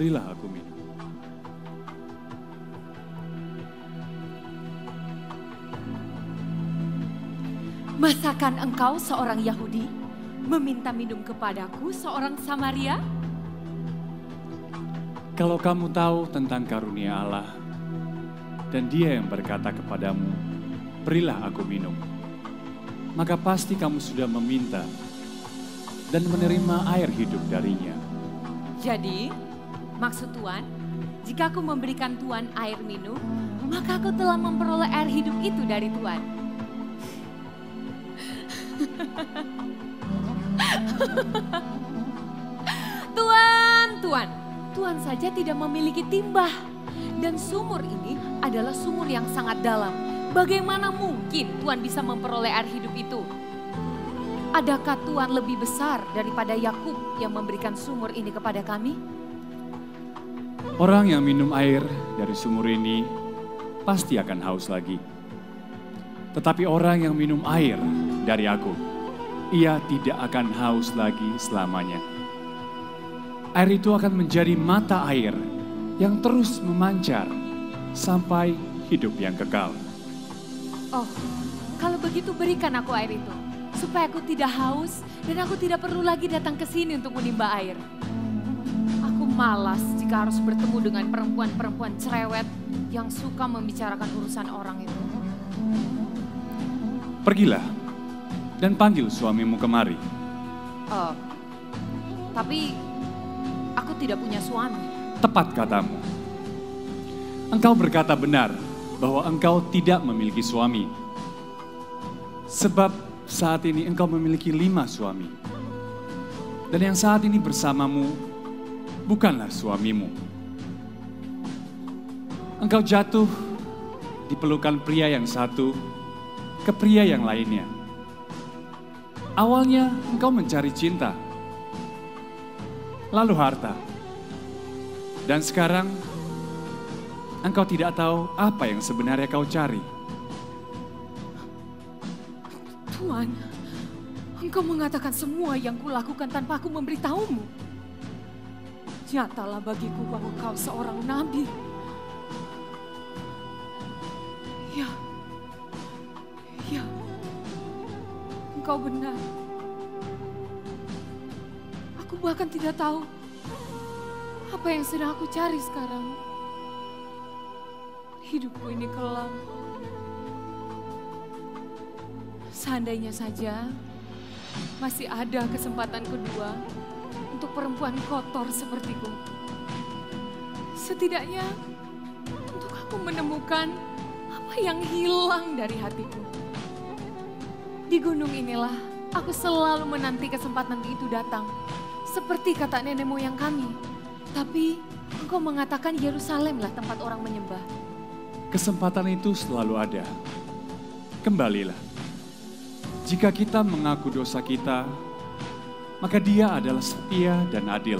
berilah aku minum. Masakan engkau seorang Yahudi meminta minum kepadaku seorang Samaria? Kalau kamu tahu tentang karunia Allah, dan Dia yang berkata kepadamu, berilah aku minum, maka pasti kamu sudah meminta dan menerima air hidup darinya. Jadi, maksud Tuhan, jika aku memberikan Tuhan air minum, maka aku telah memperoleh air hidup itu dari Tuhan. Tuhan saja tidak memiliki timbah. Dan sumur ini adalah sumur yang sangat dalam. Bagaimana mungkin Tuhan bisa memperoleh air hidup itu? Adakah Tuhan lebih besar daripada Yakub yang memberikan sumur ini kepada kami? Orang yang minum air dari sumur ini pasti akan haus lagi. Tetapi orang yang minum air dari aku, ia tidak akan haus lagi selamanya. Air itu akan menjadi mata air yang terus memancar sampai hidup yang kekal. Oh, kalau begitu berikan aku air itu, supaya aku tidak haus dan aku tidak perlu lagi datang ke sini untuk menimba air. Aku malas jika harus bertemu dengan perempuan-perempuan cerewet yang suka membicarakan urusan orang itu. Pergilah dan panggil suamimu kemari. Oh, tapi aku tidak punya suami. Tepat katamu. Engkau berkata benar bahwa engkau tidak memiliki suami. Sebab saat ini engkau memiliki 5 suami. Dan yang saat ini bersamamu bukanlah suamimu. Engkau jatuh di pelukan pria yang satu ke pria yang lainnya. Awalnya engkau mencari cinta, lalu harta. Dan sekarang engkau tidak tahu apa yang sebenarnya kau cari. Tuhan, engkau mengatakan semua yang kulakukan tanpa aku memberitahumu. Nyatalah bagiku bahwa kau seorang nabi. Ya, engkau benar. Aku bahkan tidak tahu apa yang sedang aku cari sekarang. Hidupku ini kelam. Seandainya saja masih ada kesempatan kedua untuk perempuan kotor sepertiku. Setidaknya untuk aku menemukan apa yang hilang dari hatiku. Di gunung inilah aku selalu menanti kesempatan itu datang. Seperti kata nenek moyang kami. Tapi engkau mengatakan Yerusalemlah tempat orang menyembah. Kesempatan itu selalu ada. Kembalilah. Jika kita mengaku dosa kita, maka Dia adalah setia dan adil.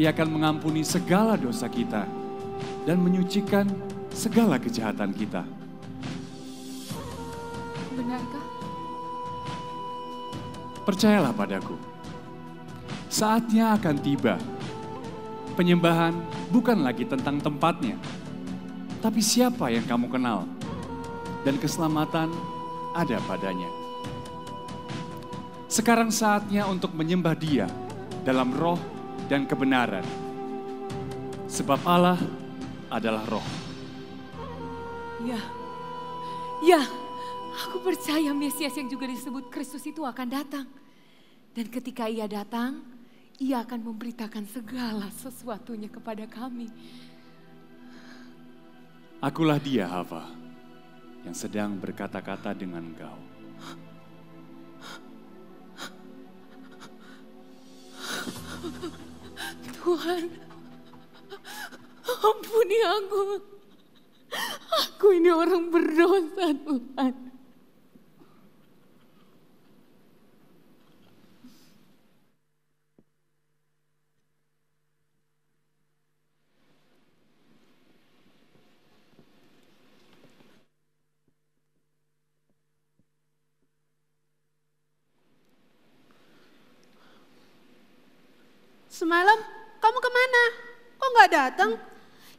Ia akan mengampuni segala dosa kita dan menyucikan segala kejahatan kita. Benarkah? Percayalah padaku. Saatnya akan tiba. Penyembahan bukan lagi tentang tempatnya, tapi siapa yang kamu kenal, dan keselamatan ada padanya. Sekarang saatnya untuk menyembah Dia dalam roh dan kebenaran, sebab Allah adalah roh. Ya, aku percaya Mesias yang juga disebut Kristus itu akan datang. Dan ketika Ia datang, Ia akan memberitakan segala sesuatunya kepada kami. Akulah Dia, Hava, yang sedang berkata-kata dengan engkau. Tuhan, ampuni aku. Aku ini orang berdosa, Tuhan. Semalam kamu kemana? Kok nggak datang?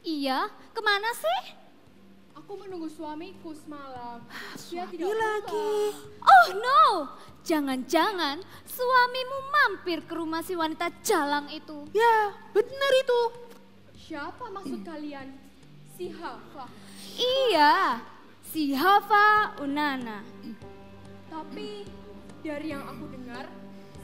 Iya, kemana sih? Aku menunggu suamiku semalam. Dia Suami tidak lagi. Oh no, jangan-jangan suamimu mampir ke rumah si wanita jalang itu. Ya, benar itu. Siapa maksud kalian? Si Hafa. Iya, si Hafa Unana. Tapi dari yang aku dengar,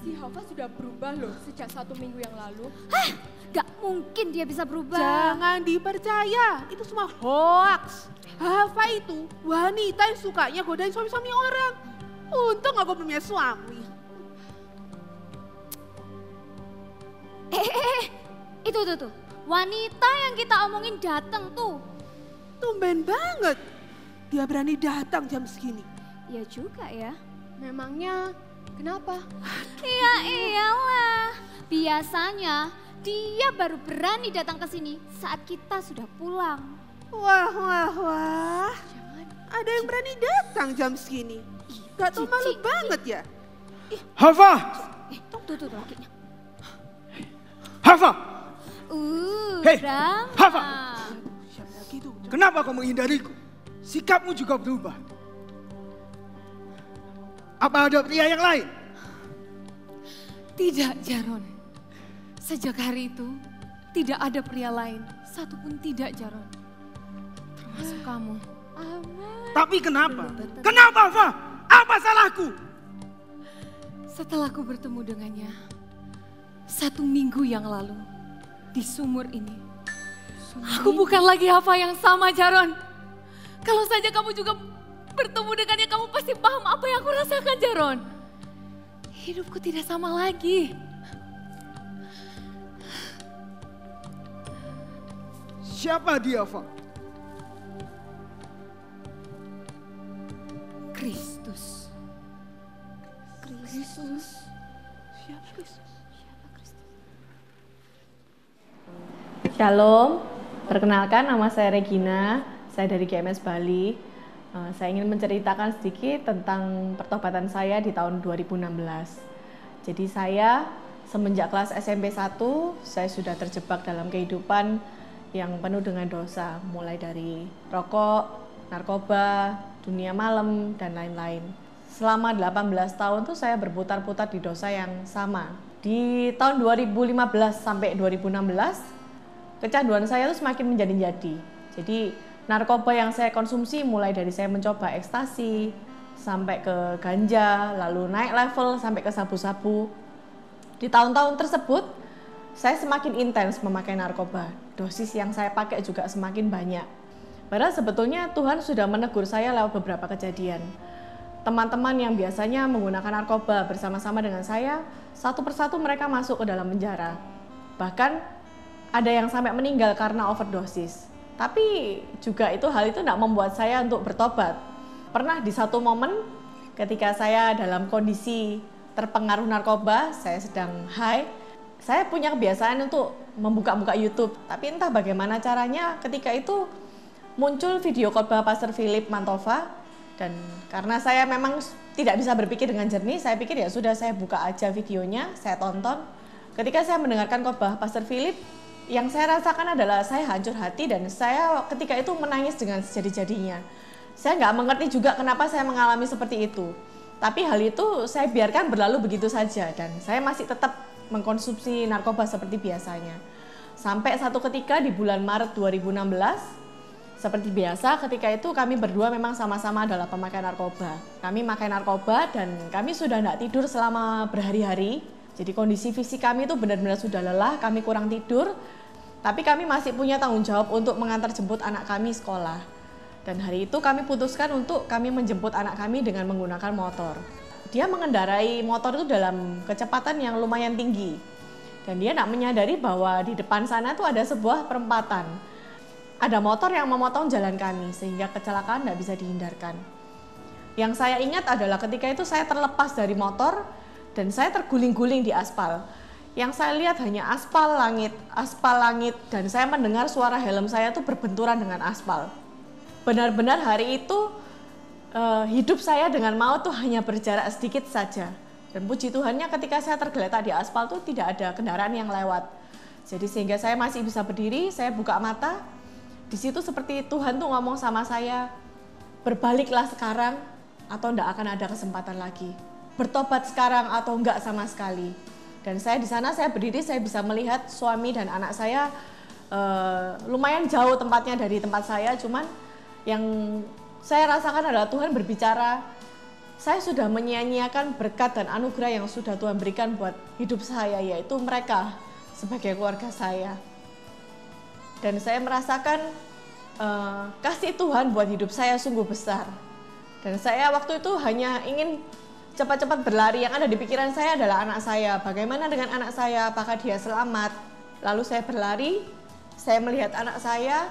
si Hafa sudah berubah loh sejak 1 minggu yang lalu. Hah, gak mungkin dia bisa berubah. Jangan dipercaya, itu semua hoax. Hafa itu wanita yang sukanya godain suami-suami orang. Untung aku belum punya suami. Itu tuh. Wanita yang kita omongin datang tuh. Tumben banget, dia berani datang jam segini. Ya juga ya. Memangnya kenapa? Ya iyalah, biasanya dia baru berani datang ke sini saat kita sudah pulang. Wah. Ada yang berani datang jam segini. Gak tau malu banget ya. Hafa! Tuh lakinya. Hafa! Hei, Rama. Hafa! Siapa lagi tuh? Kenapa kau menghindariku? Sikapmu juga berubah. Apa ada pria yang lain? Tidak, Jaron. Sejak hari itu, tidak ada pria lain. Satupun tidak, Jaron. Termasuk kamu. Tapi kenapa? Kenapa, Hafa? Apa salahku? Setelah aku bertemu dengannya, 1 minggu yang lalu, di sumur ini. Aku bukan lagi Hafa yang sama, Jaron. Kalau saja kamu juga bertemu dengannya, kamu pasti paham apa yang aku rasakan, Jaron. Hidupku tidak sama lagi. Siapa dia, Hafa? Kristus. Siapa Kristus? Shalom, perkenalkan nama saya Regina, saya dari GMS Bali. Saya ingin menceritakan sedikit tentang pertobatan saya di tahun 2016. Jadi saya semenjak kelas SMP 1, saya sudah terjebak dalam kehidupan yang penuh dengan dosa, mulai dari rokok, narkoba, dunia malam, dan lain-lain. Selama 18 tahun tuh saya berputar-putar di dosa yang sama. Di tahun 2015 sampai 2016, kecanduan saya tuh semakin menjadi-jadi. Jadi narkoba yang saya konsumsi mulai dari saya mencoba ekstasi, sampai ke ganja, lalu naik level sampai ke sabu-sabu. Di tahun-tahun tersebut, saya semakin intens memakai narkoba. Dosis yang saya pakai juga semakin banyak. Padahal sebetulnya Tuhan sudah menegur saya lewat beberapa kejadian. Teman-teman yang biasanya menggunakan narkoba bersama-sama dengan saya, satu persatu mereka masuk ke dalam penjara. Bahkan ada yang sampai meninggal karena overdosis. Tapi juga hal itu tidak membuat saya untuk bertobat. Pernah di satu momen ketika saya dalam kondisi terpengaruh narkoba, saya sedang high, saya punya kebiasaan untuk membuka-buka YouTube. Tapi entah bagaimana caranya ketika itu muncul video khotbah Pastor Philip Mantova, dan karena saya memang tidak bisa berpikir dengan jernih, saya pikir ya sudah, saya buka aja videonya, saya tonton. Ketika saya mendengarkan khotbah Pastor Philip, yang saya rasakan adalah saya hancur hati dan saya ketika itu menangis dengan sejadi-jadinya. Saya nggak mengerti juga kenapa saya mengalami seperti itu. Tapi hal itu saya biarkan berlalu begitu saja dan saya masih tetap mengkonsumsi narkoba seperti biasanya. Sampai satu ketika di bulan Maret 2016, seperti biasa ketika itu kami berdua memang sama-sama adalah pemakai narkoba. Kami pakai narkoba dan kami sudah tidak tidur selama berhari-hari. Jadi kondisi fisik kami itu benar-benar sudah lelah, kami kurang tidur. Tapi kami masih punya tanggung jawab untuk mengantar jemput anak kami sekolah. Dan hari itu kami putuskan untuk kami menjemput anak kami dengan menggunakan motor. Dia mengendarai motor itu dalam kecepatan yang lumayan tinggi. Dan dia tidak menyadari bahwa di depan sana tuh ada sebuah perempatan. Ada motor yang memotong jalan kami sehingga kecelakaan tidak bisa dihindarkan. Yang saya ingat adalah ketika itu saya terlepas dari motor dan saya terguling-guling di aspal. Yang saya lihat hanya aspal langit, dan saya mendengar suara helm saya itu berbenturan dengan aspal. Benar-benar hari itu hidup saya dengan maut tuh hanya berjarak sedikit saja. Dan puji Tuhannya ketika saya tergeletak di aspal tuh tidak ada kendaraan yang lewat. Jadi sehingga saya masih bisa berdiri, saya buka mata. Di situ seperti Tuhan tuh ngomong sama saya, berbaliklah sekarang atau enggak akan ada kesempatan lagi. Bertobat sekarang atau enggak sama sekali. Dan saya di sana, saya berdiri, saya bisa melihat suami dan anak saya lumayan jauh tempatnya dari tempat saya. Cuman yang saya rasakan adalah Tuhan berbicara, saya sudah menyia-nyiakan berkat dan anugerah yang sudah Tuhan berikan buat hidup saya, yaitu mereka sebagai keluarga saya. Dan saya merasakan kasih Tuhan buat hidup saya sungguh besar. Dan saya waktu itu hanya ingin cepat-cepat berlari. Yang ada di pikiran saya adalah anak saya. Bagaimana dengan anak saya? Apakah dia selamat? Lalu saya berlari, saya melihat anak saya,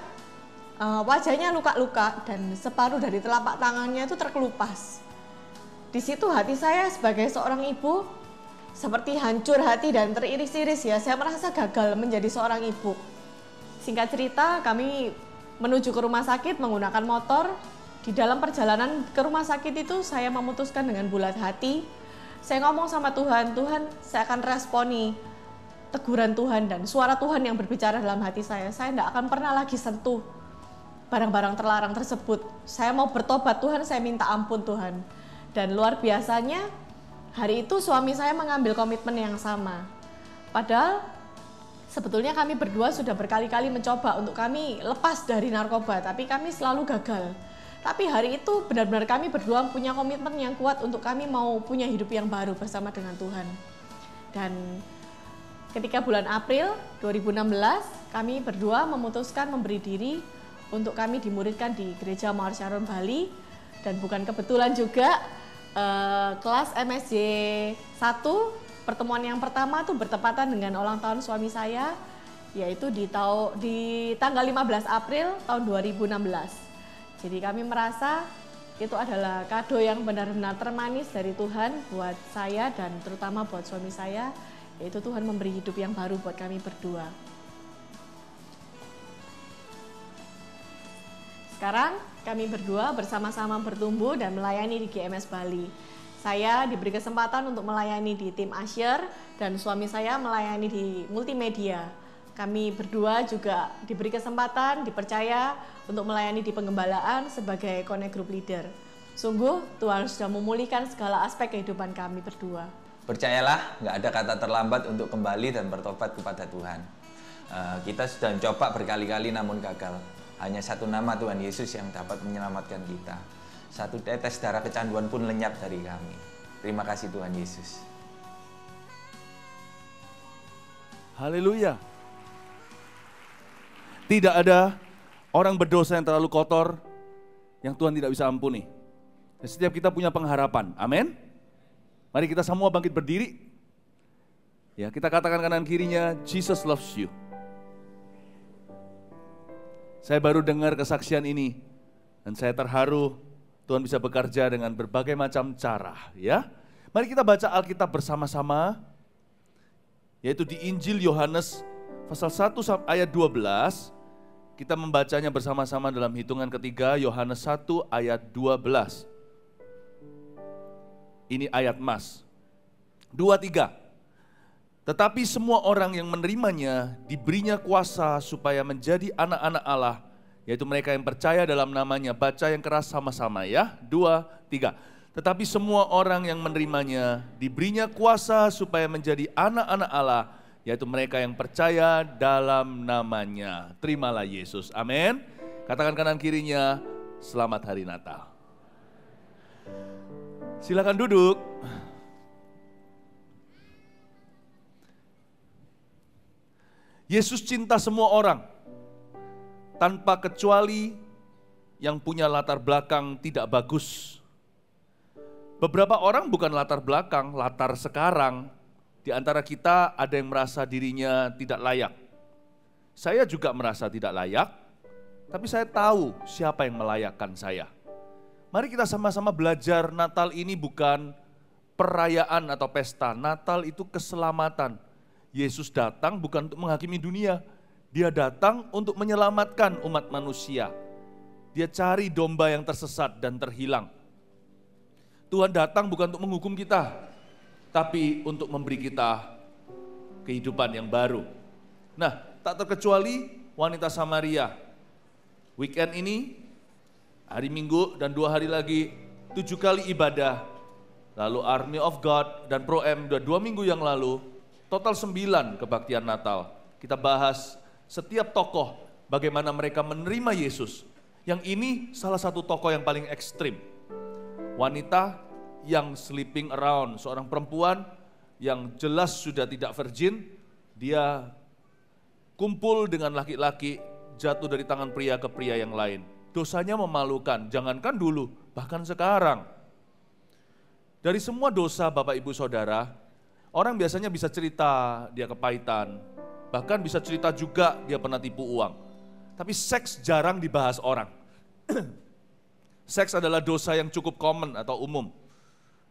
wajahnya luka-luka dan separuh dari telapak tangannya itu terkelupas. Di situ hati saya sebagai seorang ibu seperti hancur hati dan teriris-iris ya. Saya merasa gagal menjadi seorang ibu. Singkat cerita, kami menuju ke rumah sakit menggunakan motor. Di dalam perjalanan ke rumah sakit itu saya memutuskan dengan bulat hati. Saya ngomong sama Tuhan, Tuhan saya akan responi teguran Tuhan dan suara Tuhan yang berbicara dalam hati saya. Saya tidak akan pernah lagi sentuh barang-barang terlarang tersebut. Saya mau bertobat Tuhan, saya minta ampun Tuhan. Dan luar biasanya hari itu suami saya mengambil komitmen yang sama. Padahal sebetulnya kami berdua sudah berkali-kali mencoba untuk kami lepas dari narkoba, tapi kami selalu gagal. Tapi hari itu benar-benar kami berdua punya komitmen yang kuat untuk kami mau punya hidup yang baru bersama dengan Tuhan. Dan ketika bulan April 2016, kami berdua memutuskan memberi diri untuk kami dimuridkan di Gereja Mawar Syaron Bali. Dan bukan kebetulan juga kelas MSJ 1 pertemuan yang pertama tuh bertepatan dengan ulang tahun suami saya, yaitu di tanggal 15 April tahun 2016. Jadi kami merasa itu adalah kado yang benar-benar termanis dari Tuhan buat saya dan terutama buat suami saya, yaitu Tuhan memberi hidup yang baru buat kami berdua. Sekarang kami berdua bersama-sama bertumbuh dan melayani di GMS Bali. Saya diberi kesempatan untuk melayani di tim Asher dan suami saya melayani di multimedia. Kami berdua juga diberi kesempatan, dipercaya untuk melayani di penggembalaan sebagai Connect Group Leader. Sungguh Tuhan sudah memulihkan segala aspek kehidupan kami berdua. Percayalah, nggak ada kata terlambat untuk kembali dan bertobat kepada Tuhan. Kita sudah mencoba berkali-kali namun gagal. Hanya satu nama Tuhan Yesus yang dapat menyelamatkan kita. Satu tetes darah kecanduan pun lenyap dari kami. Terima kasih Tuhan Yesus. Haleluya. Tidak ada orang berdosa yang terlalu kotor yang Tuhan tidak bisa ampuni. Dan setiap kita punya pengharapan. Amin. Mari kita semua bangkit berdiri. Ya, kita katakan kanan kirinya, Jesus loves you. Saya baru dengar kesaksian ini dan saya terharu Tuhan bisa bekerja dengan berbagai macam cara, ya. Mari kita baca Alkitab bersama-sama, yaitu di Injil Yohanes pasal 1 ayat 12. Kita membacanya bersama-sama dalam hitungan ketiga, Yohanes 1 ayat 12. Ini ayat emas. 2, 3. Tetapi semua orang yang menerimanya diberinya kuasa supaya menjadi anak-anak Allah, yaitu mereka yang percaya dalam namanya. Baca yang keras sama-sama ya. 2, 3. Tetapi semua orang yang menerimanya diberinya kuasa supaya menjadi anak-anak Allah, yaitu mereka yang percaya dalam namanya. Terimalah Yesus. Amin. Katakan kanan kirinya, selamat hari Natal. Silakan duduk. Yesus cinta semua orang, tanpa kecuali yang punya latar belakang tidak bagus. Beberapa orang bukan latar belakang, latar sekarang. Di antara kita ada yang merasa dirinya tidak layak. Saya juga merasa tidak layak, tapi saya tahu siapa yang melayakkan saya. Mari kita sama-sama belajar, Natal ini bukan perayaan atau pesta. Natal itu keselamatan. Yesus datang bukan untuk menghakimi dunia. Dia datang untuk menyelamatkan umat manusia. Dia cari domba yang tersesat dan terhilang. Tuhan datang bukan untuk menghukum kita, tapi untuk memberi kita kehidupan yang baru. Nah, tak terkecuali wanita Samaria. Weekend ini, hari Minggu dan 2 hari lagi, 7 kali ibadah. Lalu Army of God dan Pro-M 2 minggu yang lalu, total 9 kebaktian Natal. Kita bahas setiap tokoh, bagaimana mereka menerima Yesus. Yang ini salah satu tokoh yang paling ekstrim. Wanita yang sleeping around, seorang perempuan yang jelas sudah tidak virgin, dia kumpul dengan laki-laki, jatuh dari tangan pria ke pria yang lain. Dosanya memalukan, jangankan dulu, bahkan sekarang. Dari semua dosa Bapak Ibu Saudara, orang biasanya bisa cerita dia kepahitan, bahkan bisa cerita juga dia pernah tipu uang. Tapi seks jarang dibahas orang. Seks adalah dosa yang cukup common atau umum.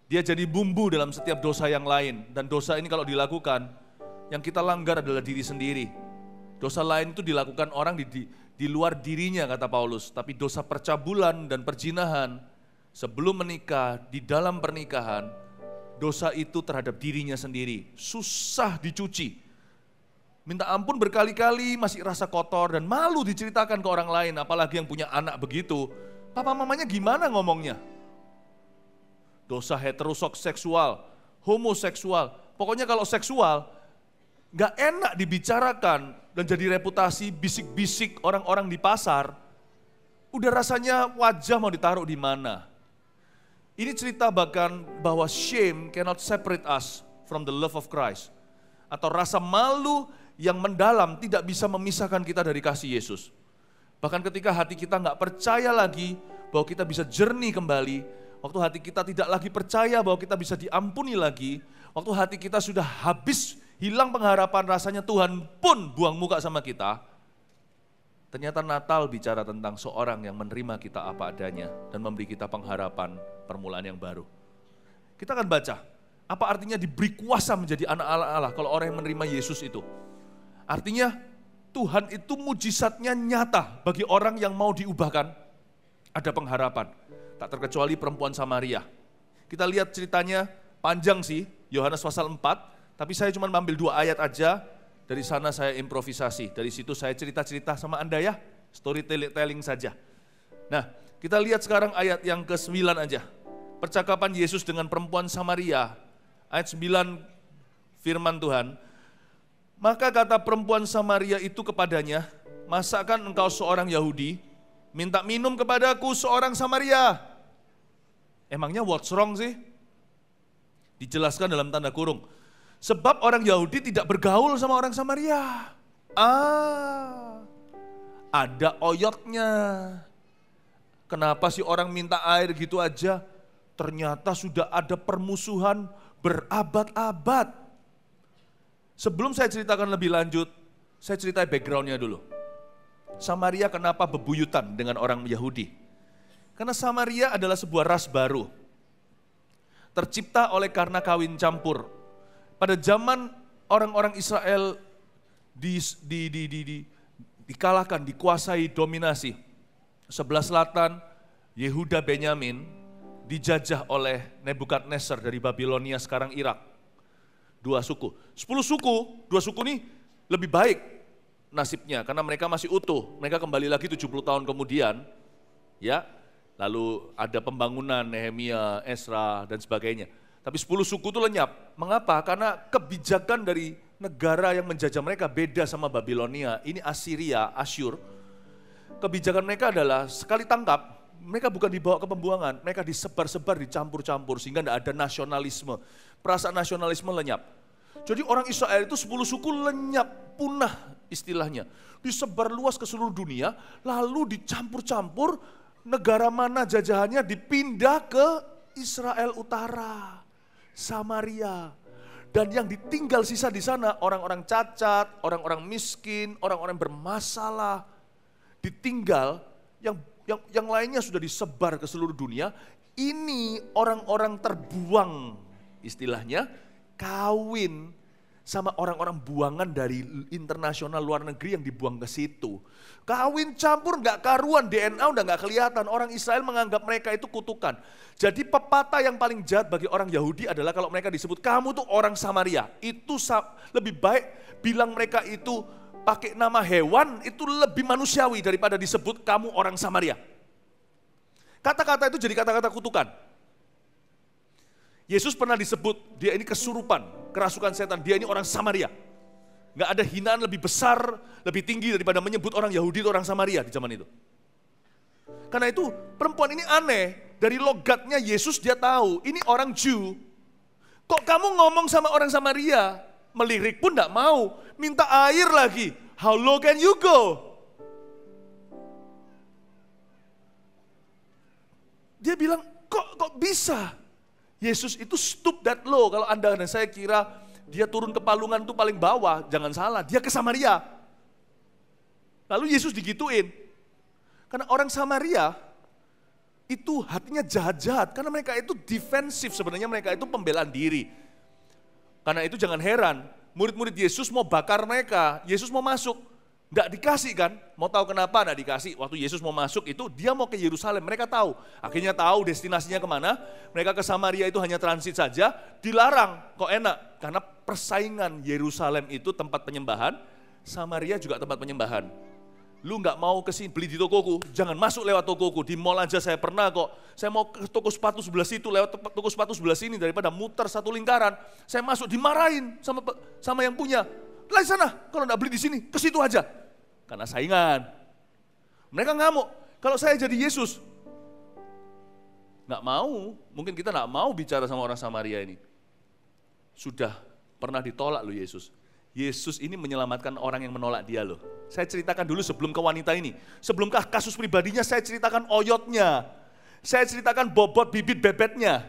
Dia jadi bumbu dalam setiap dosa yang lain. Dan dosa ini kalau dilakukan, yang kita langgar adalah diri sendiri. Dosa lain itu dilakukan orang di luar dirinya, kata Paulus. Tapi dosa percabulan dan perzinahan, sebelum menikah, di dalam pernikahan, dosa itu terhadap dirinya sendiri. Susah dicuci. Minta ampun berkali-kali, masih rasa kotor dan malu diceritakan ke orang lain. Apalagi yang punya anak begitu. Papa mamanya gimana ngomongnya? Dosa heteroseksual, homoseksual. Pokoknya kalau seksual, gak enak dibicarakan dan jadi reputasi bisik-bisik orang-orang di pasar. Udah rasanya wajah mau ditaruh di mana. Ini cerita bahkan bahwa shame cannot separate us from the love of Christ. Atau rasa malu yang mendalam tidak bisa memisahkan kita dari kasih Yesus. Bahkan ketika hati kita gak percaya lagi bahwa kita bisa jernih kembali, waktu hati kita tidak lagi percaya bahwa kita bisa diampuni lagi, waktu hati kita sudah habis, hilang pengharapan, rasanya Tuhan pun buang muka sama kita, ternyata Natal bicara tentang seorang yang menerima kita apa adanya dan memberi kita pengharapan permulaan yang baru. Kita akan baca, apa artinya diberi kuasa menjadi anak Allah kalau orang yang menerima Yesus itu. Artinya Tuhan itu mujizatnya nyata bagi orang yang mau diubahkan, ada pengharapan. Tak terkecuali perempuan Samaria. Kita lihat ceritanya panjang sih, Yohanes pasal 4, tapi saya cuma ambil 2 ayat aja, dari sana saya improvisasi, dari situ saya cerita-cerita sama Anda ya, storytelling saja. Nah, kita lihat sekarang ayat yang ke-9 aja. Percakapan Yesus dengan perempuan Samaria, ayat 9 firman Tuhan. Maka kata perempuan Samaria itu kepadanya, masakan engkau seorang Yahudi, minta minum kepadaku seorang Samaria? Emangnya what's wrong sih? Dijelaskan dalam tanda kurung. Sebab orang Yahudi tidak bergaul sama orang Samaria. Ada oyotnya. Kenapa sih orang minta air gitu aja? Ternyata sudah ada permusuhan berabad-abad. Sebelum saya ceritakan lebih lanjut, saya ceritain backgroundnya dulu. Samaria kenapa bebuyutan dengan orang Yahudi? Karena Samaria adalah sebuah ras baru. Tercipta oleh karena kawin campur. Pada zaman orang-orang Israel dikalahkan, dikuasai, dominasi. Sebelah selatan, Yehuda Benyamin dijajah oleh Nebukadnezar dari Babilonia, sekarang Irak. 2 suku. 10 suku, 2 suku ini lebih baik nasibnya karena mereka masih utuh. Mereka kembali lagi 70 tahun kemudian, ya. Lalu ada pembangunan Nehemia, Ezra dan sebagainya. Tapi 10 suku itu lenyap. Mengapa? Karena kebijakan dari negara yang menjajah mereka beda sama Babilonia. Ini Assyria, Asyur. Kebijakan mereka adalah sekali tangkap, mereka bukan dibawa ke pembuangan, mereka disebar-sebar, dicampur-campur sehingga tidak ada nasionalisme. Perasaan nasionalisme lenyap. Jadi orang Israel itu 10 suku lenyap, punah istilahnya. Disebar luas ke seluruh dunia, lalu dicampur-campur, negara mana jajahannya dipindah ke Israel Utara, Samaria. Dan yang ditinggal sisa di sana orang-orang cacat, orang-orang miskin, orang-orang bermasalah. Ditinggal, yang lainnya sudah disebar ke seluruh dunia. Ini orang-orang terbuang istilahnya, kawin sama orang-orang buangan dari internasional luar negeri yang dibuang ke situ. Kawin campur gak karuan, DNA udah gak kelihatan. Orang Israel menganggap mereka itu kutukan. Jadi pepatah yang paling jahat bagi orang Yahudi adalah kalau mereka disebut, kamu tuh orang Samaria. Itu lebih baik bilang mereka itu pakai nama hewan itu lebih manusiawi daripada disebut kamu orang Samaria. Kata-kata itu jadi kata-kata kutukan. Yesus pernah disebut, dia ini kesurupan, kerasukan setan, dia ini orang Samaria. Nggak ada hinaan lebih besar, lebih tinggi daripada menyebut orang Yahudi itu orang Samaria di zaman itu. Karena itu perempuan ini aneh, dari logatnya Yesus dia tahu, ini orang Jew. Kok kamu ngomong sama orang Samaria? Melirik pun nggak mau, minta air lagi. How low can you go? Dia bilang, kok bisa? Yesus itu stoop that low. Kalau Anda dan saya kira dia turun ke palungan itu paling bawah, jangan salah, dia ke Samaria. Lalu Yesus digituin. Karena orang Samaria itu hatinya jahat-jahat, karena mereka itu defensif, sebenarnya mereka itu pembelaan diri. Karena itu jangan heran, murid-murid Yesus mau bakar mereka, Yesus mau masuk, nggak dikasih kan? Mau tahu kenapa nggak dikasih? Waktu Yesus mau masuk itu dia mau ke Yerusalem, mereka tahu. Akhirnya tahu destinasinya kemana, mereka ke Samaria itu hanya transit saja, dilarang, kok enak? Karena persaingan Yerusalem itu tempat penyembahan, Samaria juga tempat penyembahan. Lu nggak mau ke sini beli di tokoku, jangan masuk lewat tokoku, di mall aja saya pernah kok. Saya mau ke toko sepatu sebelah situ, lewat toko sepatu sebelah sini daripada muter satu lingkaran. Saya masuk dimarahin sama yang punya. Lah sana, kalau nggak beli di sini, ke situ aja. Karena saingan. Mereka ngamuk. Kalau saya jadi Yesus, nggak mau. Mungkin kita nggak mau bicara sama orang Samaria ini. Sudah pernah ditolak loh Yesus. Yesus ini menyelamatkan orang yang menolak dia loh. Saya ceritakan dulu sebelum ke wanita ini. Sebelum kasus pribadinya saya ceritakan oyotnya. Saya ceritakan bobot bibit bebetnya.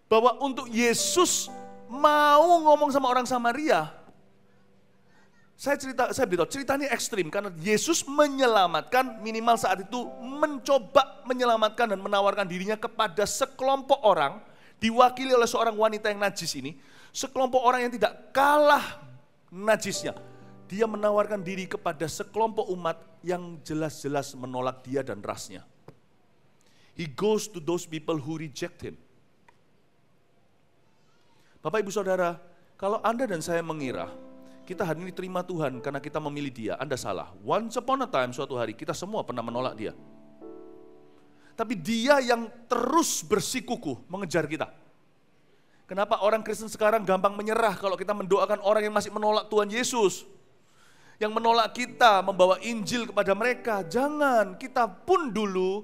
Bahwa untuk Yesus mau ngomong sama orang Samaria. Saya beritahu, cerita ini ekstrim. Karena Yesus menyelamatkan, minimal saat itu mencoba menyelamatkan dan menawarkan dirinya kepada sekelompok orang. Diwakili oleh seorang wanita yang najis ini. Sekelompok orang yang tidak kalah najisnya. Dia menawarkan diri kepada sekelompok umat yang jelas-jelas menolak dia dan rasnya. He goes to those people who reject him. Bapak Ibu Saudara, kalau Anda dan saya mengira kita hari ini terima Tuhan karena kita memilih dia, Anda salah. Once upon a time, suatu hari kita semua pernah menolak dia. Tapi dia yang terus bersikukuh mengejar kita. Kenapa orang Kristen sekarang gampang menyerah kalau kita mendoakan orang yang masih menolak Tuhan Yesus? Yang menolak kita, membawa Injil kepada mereka. Jangan, kita pun dulu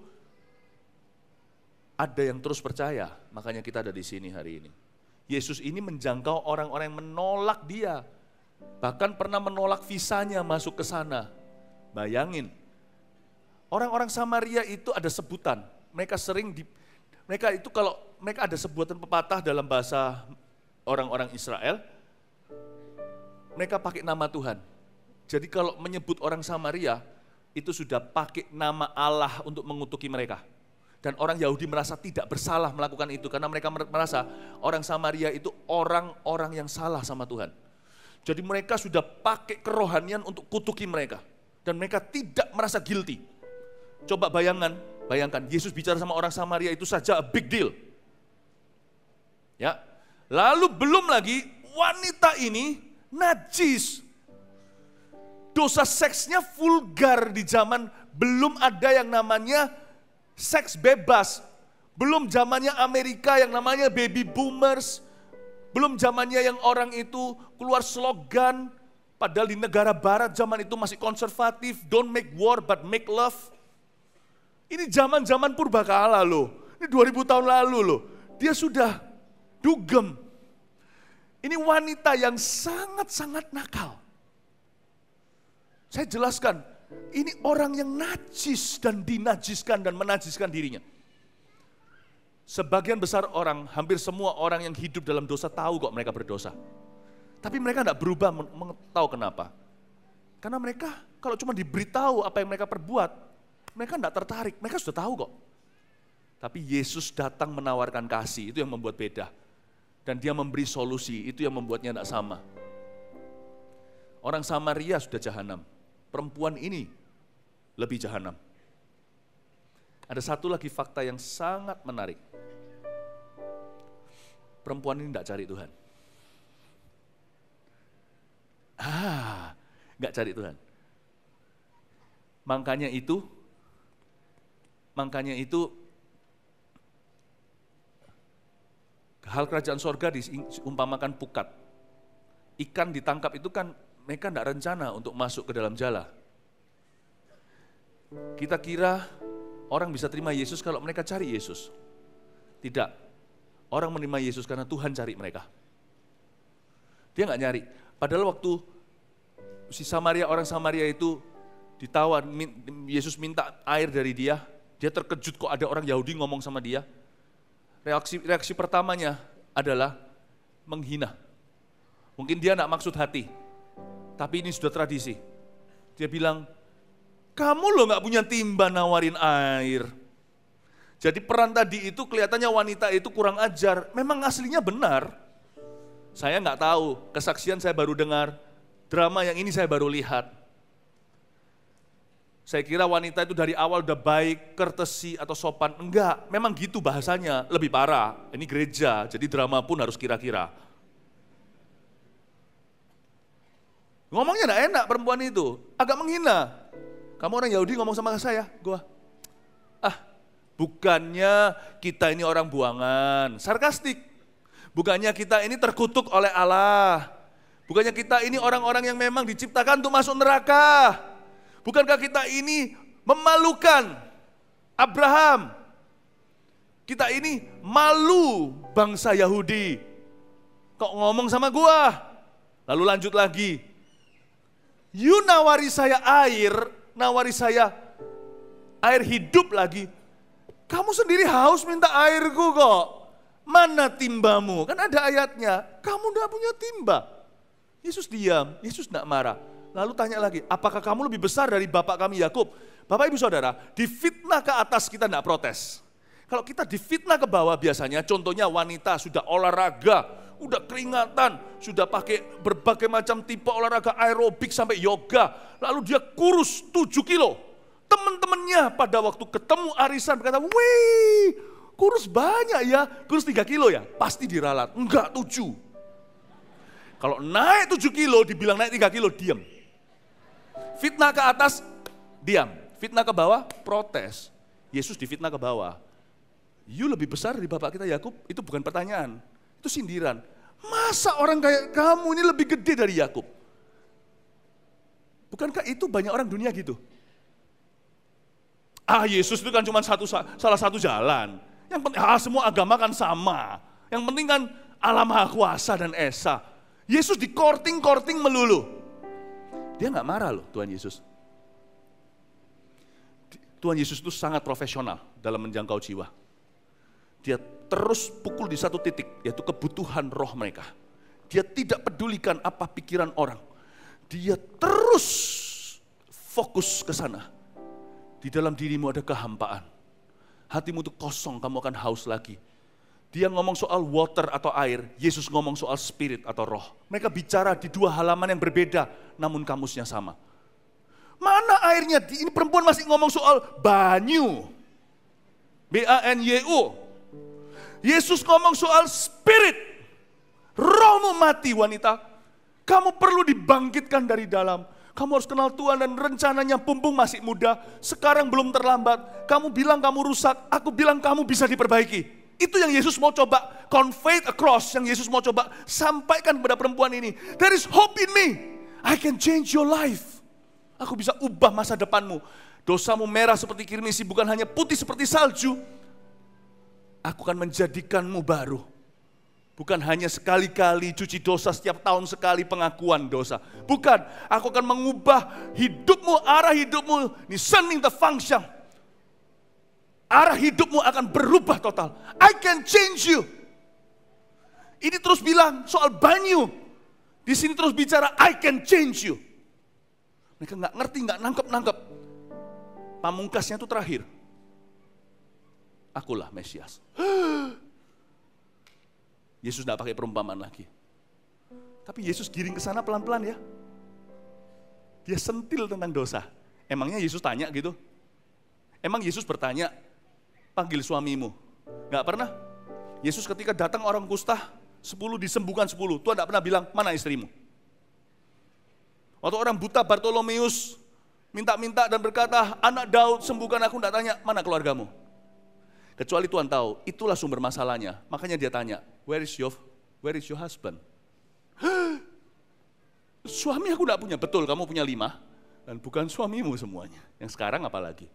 ada yang terus percaya. Makanya kita ada di sini hari ini. Yesus ini menjangkau orang-orang yang menolak dia. Bahkan pernah menolak visanya masuk ke sana. Bayangin, orang-orang Samaria itu ada sebutan. Mereka itu kalau mereka ada sebutan pepatah dalam bahasa orang-orang Israel, mereka pakai nama Tuhan. Jadi kalau menyebut orang Samaria, itu sudah pakai nama Allah untuk mengutuki mereka. Dan orang Yahudi merasa tidak bersalah melakukan itu, karena mereka merasa orang Samaria itu orang-orang yang salah sama Tuhan. Jadi mereka sudah pakai kerohanian untuk kutuki mereka. Dan mereka tidak merasa guilty. Coba bayangkan, Yesus bicara sama orang Samaria itu saja a big deal. Ya, lalu belum lagi wanita ini najis. Dosa seksnya vulgar di zaman belum ada yang namanya seks bebas. Belum zamannya Amerika yang namanya baby boomers. Belum zamannya yang orang itu keluar slogan. Padahal di negara barat zaman itu masih konservatif. Don't make war but make love. Ini zaman-zaman purbakala loh. Ini 2000 tahun lalu loh. Dia sudah dugem. Ini wanita yang sangat-sangat nakal. Saya jelaskan, ini orang yang najis dan dinajiskan dan menajiskan dirinya. Sebagian besar orang, hampir semua orang yang hidup dalam dosa tahu kok mereka berdosa. Tapi mereka tidak berubah tahu kenapa. Karena mereka kalau cuma diberitahu apa yang mereka perbuat, mereka tidak tertarik, mereka sudah tahu kok. Tapi Yesus datang menawarkan kasih, itu yang membuat beda. Dan dia memberi solusi, itu yang membuatnya tidak sama. Orang Samaria sudah jahanam. Perempuan ini lebih jahanam. Ada satu lagi fakta yang sangat menarik. Perempuan ini tidak cari Tuhan. nggak cari Tuhan. Makanya itu hal kerajaan sorga diumpamakan pukat. Ikan ditangkap itu kan mereka tidak rencana untuk masuk ke dalam jala. Kita kira orang bisa terima Yesus kalau mereka cari Yesus. Tidak. Orang menerima Yesus karena Tuhan cari mereka. Dia nggak nyari. Padahal waktu orang Samaria itu ditawar, Yesus minta air dari dia terkejut kok ada orang Yahudi ngomong sama dia. Reaksi pertamanya adalah menghina. Mungkin dia nggak maksud hati, tapi ini sudah tradisi. Dia bilang, kamu loh nggak punya timba nawarin air. Jadi peran tadi itu kelihatannya wanita itu kurang ajar. Memang aslinya benar. Saya nggak tahu, kesaksian saya baru dengar, drama yang ini saya baru lihat. Saya kira wanita itu dari awal udah baik, courtesy atau sopan. Enggak, memang gitu bahasanya, lebih parah. Ini gereja, jadi drama pun harus kira-kira. Ngomongnya enggak enak perempuan itu, agak menghina. Kamu orang Yahudi ngomong sama saya, bukannya kita ini orang buangan, sarkastik. Bukannya kita ini terkutuk oleh Allah. Bukannya kita ini orang-orang yang memang diciptakan untuk masuk neraka. Bukankah kita ini memalukan Abraham? Kita ini malu bangsa Yahudi. Kok ngomong sama gua? Lalu lanjut lagi. You nawari saya air hidup lagi. Kamu sendiri haus minta airku kok. Mana timbamu? Kan ada ayatnya. Kamu enggak punya timba. Yesus diam, Yesus enggak marah. Lalu tanya lagi, apakah kamu lebih besar dari bapak kami Yakub? Bapak ibu saudara, difitnah ke atas kita enggak protes. Kalau kita difitnah ke bawah biasanya, contohnya wanita sudah olahraga, udah keringatan, sudah pakai berbagai macam tipe olahraga aerobik sampai yoga. Lalu dia kurus 7 kilo. Teman-temannya pada waktu ketemu arisan berkata, wih kurus banyak ya, kurus 3 kilo ya, pasti diralat. Enggak 7. Kalau naik 7 kilo dibilang naik 3 kilo, diam. Fitnah ke atas, diam. Fitnah ke bawah, protes. Yesus difitnah ke bawah. You lebih besar dari bapak kita Yakub, itu bukan pertanyaan, itu sindiran. Masa orang kayak kamu ini lebih gede dari Yakub? Bukankah itu banyak orang dunia gitu? Yesus itu kan cuma salah satu jalan. Yang penting, semua agama kan sama. Yang penting kan Allah Maha Kuasa dan Esa. Yesus di korting melulu. Dia nggak marah loh Tuhan Yesus. Tuhan Yesus itu sangat profesional dalam menjangkau jiwa. Dia terus pukul di satu titik, yaitu kebutuhan roh mereka. Dia tidak pedulikan apa pikiran orang. Dia terus fokus ke sana. Di dalam dirimu ada kehampaan. Hatimu itu kosong, kamu akan haus lagi. Dia ngomong soal water atau air, Yesus ngomong soal spirit atau roh. Mereka bicara di dua halaman yang berbeda, namun kamusnya sama. Mana airnya? Ini perempuan masih ngomong soal banyu. B-A-N-Y-U. Yesus ngomong soal spirit. Rohmu mati wanita. Kamu perlu dibangkitkan dari dalam. Kamu harus kenal Tuhan dan rencananya Pumpung masih muda. Sekarang belum terlambat. Kamu bilang kamu rusak, aku bilang kamu bisa diperbaiki. Itu yang Yesus mau coba convey across, yang Yesus mau coba sampaikan kepada perempuan ini. There is hope in me. I can change your life. Aku bisa ubah masa depanmu. Dosamu merah seperti kirmisi, bukan hanya putih seperti salju. Aku akan menjadikanmu baru. Bukan hanya sekali-kali cuci dosa, setiap tahun sekali pengakuan dosa. Bukan, aku akan mengubah hidupmu, arah hidupmu. Ini sending the function. Arah hidupmu akan berubah total. I can change you. Ini terus bilang soal banyu. Di sini terus bicara I can change you. Mereka nggak ngerti, nggak nangkep. Pamungkasnya itu terakhir. Akulah Mesias. Yesus nggak pakai perumpamaan lagi. Tapi Yesus giring ke sana pelan-pelan ya. Dia sentil tentang dosa. Emangnya Yesus tanya gitu? Emang Yesus bertanya, panggil suamimu? Nggak pernah. Yesus ketika datang orang kusta, 10 disembuhkan 10. Tuhan nggak pernah bilang, mana istrimu? Waktu orang buta Bartolomeus minta-minta dan berkata, anak Daud sembuhkan aku, enggak tanya, mana keluargamu? Kecuali Tuhan tahu, itulah sumber masalahnya. Makanya dia tanya, where is your husband? Suami aku enggak punya, betul kamu punya 5, dan bukan suamimu semuanya. Yang sekarang apalagi?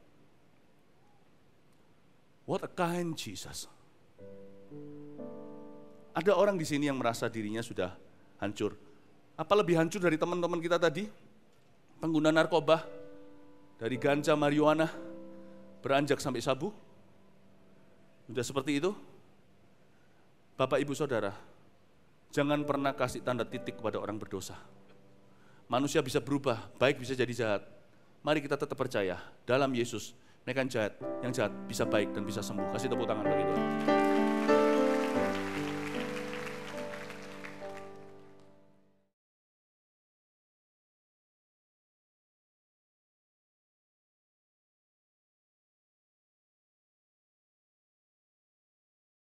What a kind Jesus. Ada orang di sini yang merasa dirinya sudah hancur. Apa lebih hancur dari teman-teman kita tadi? Pengguna narkoba, dari ganja, marijuana, beranjak sampai sabu? Sudah seperti itu? Bapak, Ibu, Saudara, jangan pernah kasih tanda titik kepada orang berdosa. Manusia bisa berubah, baik bisa jadi jahat. Mari kita tetap percaya, dalam Yesus, mereka yang jahat bisa baik dan bisa sembuh. Kasih tepuk tangan bagi Tuhan.